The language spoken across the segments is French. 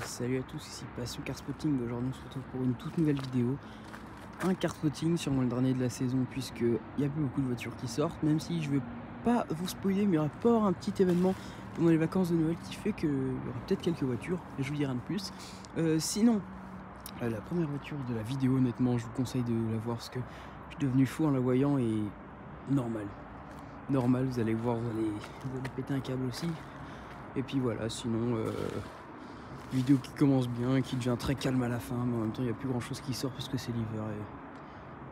Salut à tous, ici Passion Car Spotting. Aujourd'hui on se retrouve pour une toute nouvelle vidéo. Un car spotting, sûrement le dernier de la saison, puisqu'il n'y a plus beaucoup de voitures qui sortent. Même si je ne veux pas vous spoiler, mais il y aura pas un petit événement pendant les vacances de Noël qui fait qu'il y aura peut-être quelques voitures, et je vous dirai rien de plus. Sinon, la première voiture de la vidéo, honnêtement, je vous conseille de la voir parce que je suis devenu fou en la voyant et normal, vous allez voir, vous allez péter un câble aussi. Et puis voilà, sinon... vidéo qui commence bien, qui devient très calme à la fin, mais en même temps il n'y a plus grand chose qui sort parce que c'est l'hiver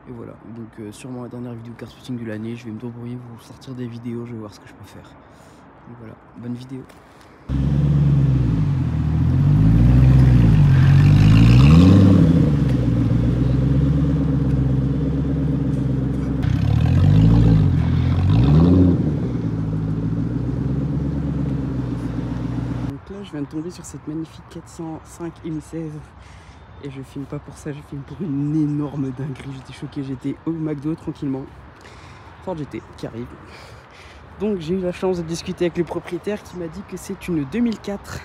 et voilà. Donc sûrement la dernière vidéo car spotting de l'année, je vais me débrouiller pour sortir des vidéos, je vais voir ce que je peux faire. Donc voilà, bonne vidéo. Je viens de tomber sur cette magnifique 405 M16 et je filme pas pour ça, je filme pour une énorme dinguerie. J'étais choqué, j'étais au McDo tranquillement, Ford GT qui arrive. Donc j'ai eu la chance de discuter avec le propriétaire qui m'a dit que c'est une 2004.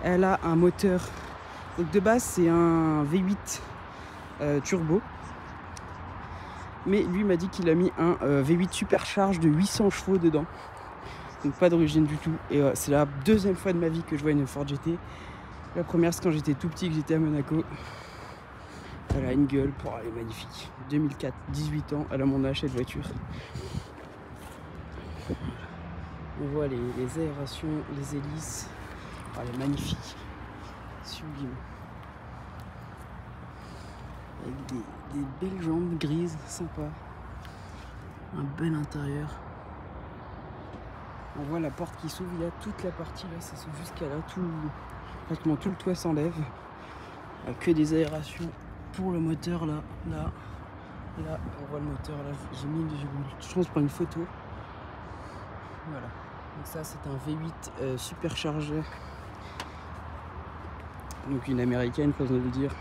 Elle a un moteur, donc de base c'est un V8 turbo, mais lui m'a dit qu'il a mis un V8 supercharge de 800 chevaux dedans. Donc pas d'origine du tout, et c'est la deuxième fois de ma vie que je vois une Ford GT. La première c'est quand j'étais tout petit, que j'étais à Monaco. Elle a une gueule, elle est magnifique. 2004, 18 ans, elle a mon âge cette voiture. On voit les aérations, les hélices, elle est magnifique, sublime. Avec des belles jambes grises, sympa, un bel intérieur. On voit la porte qui s'ouvre, il y a toute la partie là, ça s'ouvre jusqu'à là, pratiquement tout le toit s'enlève. Que des aérations pour le moteur là, on voit le moteur là, j'ai eu de chance pour une photo. Voilà, donc ça c'est un V8 superchargé, donc une américaine, faut oser le dire.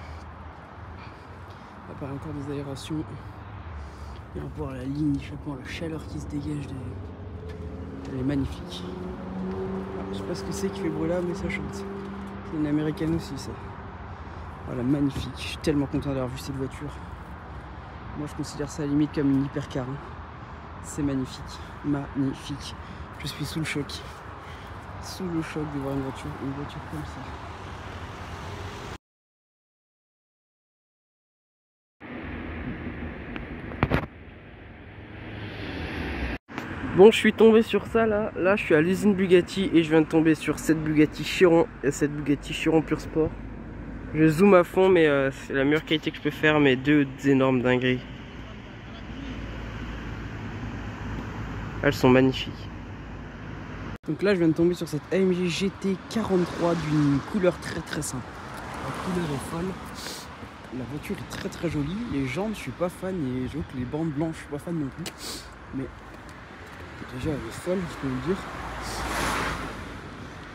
À part encore des aérations, et on voit la ligne d'échappement, la chaleur qui se dégage de... Elle est magnifique. Alors, je sais pas ce que c'est qui fait bruit là, mais ça chante. C'est une américaine aussi, ça. Voilà, magnifique. Je suis tellement content d'avoir vu cette voiture. Moi, je considère ça à la limite comme une hypercar. Hein. C'est magnifique. Magnifique. Je suis sous le choc. Sous le choc de voir une voiture comme ça. Bon, je suis tombé sur ça là. Là, je suis à l'usine Bugatti et je viens de tomber sur cette Bugatti Chiron et cette Bugatti Chiron Pure Sport. Je zoome à fond, mais c'est la meilleure qualité que je peux faire, mais deux énormes dingueries. Elles sont magnifiques. Donc là, je viens de tomber sur cette AMG GT 43 d'une couleur très simple. La couleur est folle. La voiture est très jolie. Les jantes, je suis pas fan, et j'avoue que les bandes blanches, je suis pas fan non plus. Mais déjà, elle est folle, je peux vous dire.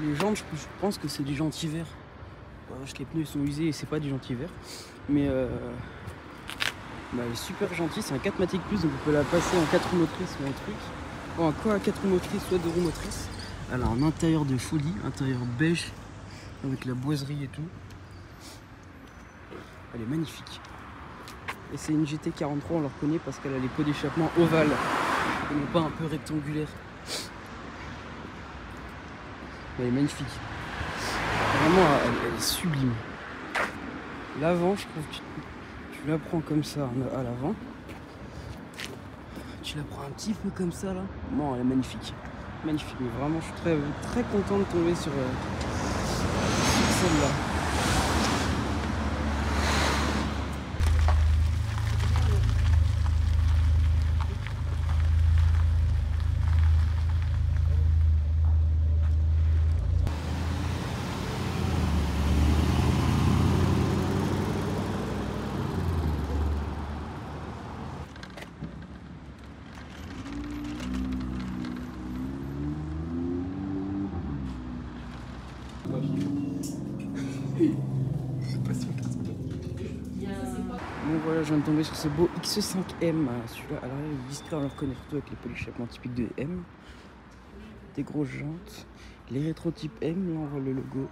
Les jantes, je pense que c'est des jantes hiver. Parce que les pneus sont usés et c'est pas des jantes hiver. Mais elle est super gentille. C'est un 4matic plus, donc on peut la passer en 4 roues motrices ou un truc. Bon, quoi, 4 roues motrices, soit 2 roues motrices. Elle a un intérieur de folie, intérieur beige, avec la boiserie et tout. Elle est magnifique. Et c'est une GT43, on la reconnaît parce qu'elle a les pots d'échappement ovales et non pas un peu rectangulaires. Elle est magnifique. Vraiment, elle est sublime. L'avant, je trouve que tu la prends comme ça à l'avant. Tu la prends un petit peu comme ça là. Bon, elle est magnifique. Magnifique, mais vraiment, je suis très content de tomber sur celle-là. Bon voilà, je viens de tomber sur ce beau X5M. Celui-là, à l'arrière, il est discret, on le reconnaît surtout avec les polyéchappements typiques de M. Des grosses jantes. Les rétro type M, là on voit le logo.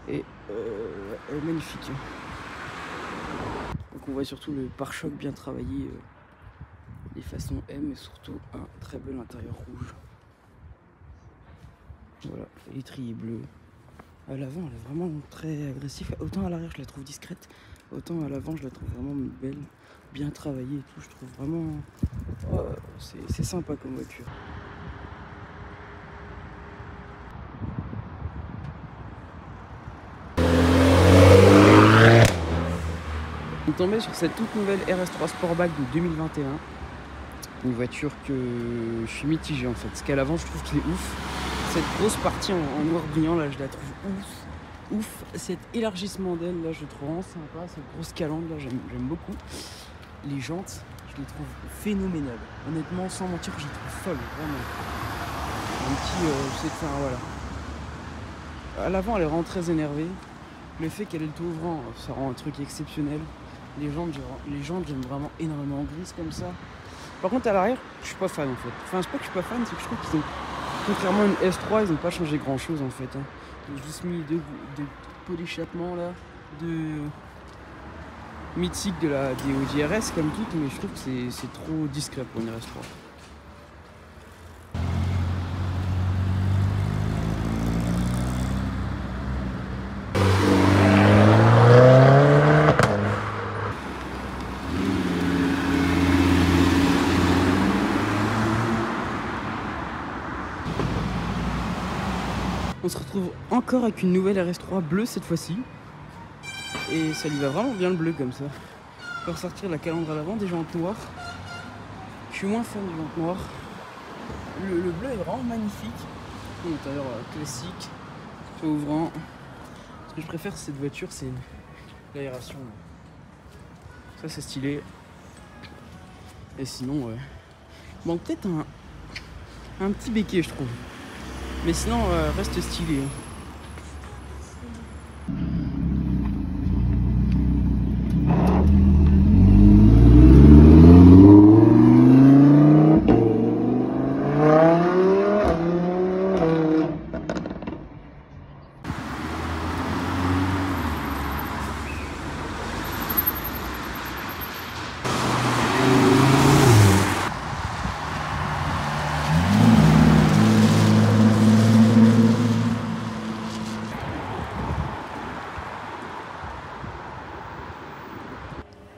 Et elle est magnifique. Donc on voit surtout le pare-choc bien travaillé, les façons M, et surtout un très bel intérieur rouge. Voilà, l'étrier bleu. À l'avant, elle est vraiment très agressive. Autant à l'arrière, je la trouve discrète, autant à l'avant, je la trouve vraiment belle, bien travaillée et tout. Je trouve vraiment... c'est sympa comme voiture. On est tombé sur cette toute nouvelle RS3 Sportback de 2021. Une voiture que je suis mitigé en fait. Parce qu'à l'avant, je trouve qu'il est ouf. Cette grosse partie en noir brillant, là, je la trouve ouf. Cet élargissement d'aile, là, je le trouve vraiment sympa. Cette grosse calandre, là, j'aime beaucoup. Les jantes, je les trouve phénoménales. Honnêtement, sans mentir, je les trouve folles, vraiment. Un petit, je sais faire, voilà. À l'avant, elle est vraiment très énervée. Le fait qu'elle ait le tout ouvrant, ça rend un truc exceptionnel. Les jantes, j'aime vraiment énormément grises comme ça. Par contre, à l'arrière, je suis pas fan en fait. Enfin, c'est pas que je suis pas fan, c'est que je trouve qu'ils ont, contrairement à une S3, ils n'ont pas changé grand chose en fait. Ils ont juste mis deux pots d'échappement là, de mythique des Audi RS comme toutes, mais je trouve que c'est trop discret pour une RS3. On se retrouve encore avec une nouvelle RS3 bleue cette fois-ci. Et ça lui va vraiment bien le bleu comme ça. On peut ressortir la calandre à l'avant, des jantes noires. Je suis moins fan des jantes noires. Le bleu est vraiment magnifique. L'intérieur classique, peu ouvrant. Ce que je préfère cette voiture, c'est l'aération. Ça c'est stylé. Et sinon, bon, peut-être un petit béquet je trouve. Mais sinon, reste stylé.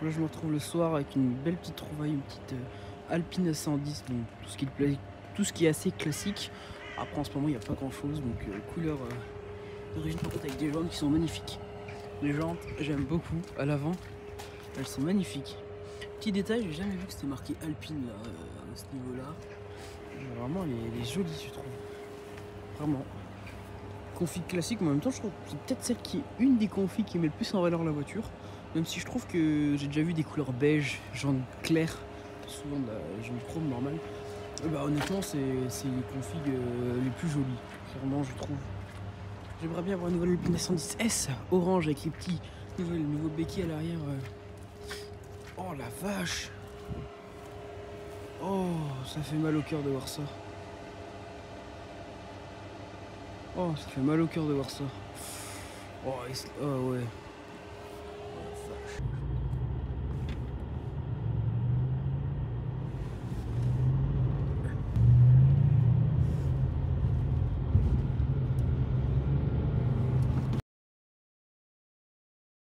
Là je me retrouve le soir avec une belle petite trouvaille, une petite Alpine 110, bon, tout ce qui est assez classique. Après en ce moment il n'y a pas grand chose, donc couleur d'origine par contre avec des jantes qui sont magnifiques. Les jantes j'aime beaucoup, à l'avant elles sont magnifiques. Petit détail, j'ai jamais vu que c'était marqué Alpine là, à ce niveau là. Vraiment elle est jolie je trouve, vraiment. Config classique, mais en même temps je trouve que c'est peut-être celle qui est une des configs qui met le plus en valeur la voiture. Même si je trouve que j'ai déjà vu des couleurs beige, jaune clair, souvent de la jaune chrome normale. Bah honnêtement c'est les configs les plus jolies, clairement je trouve. J'aimerais bien avoir une nouvelle Alpine 110S orange avec les petits nouveaux béquets à l'arrière. Oh la vache! Oh, ça fait mal au cœur de voir ça. Oh, ça fait mal au cœur de voir ça. Oh, ouais. Oh, la vache.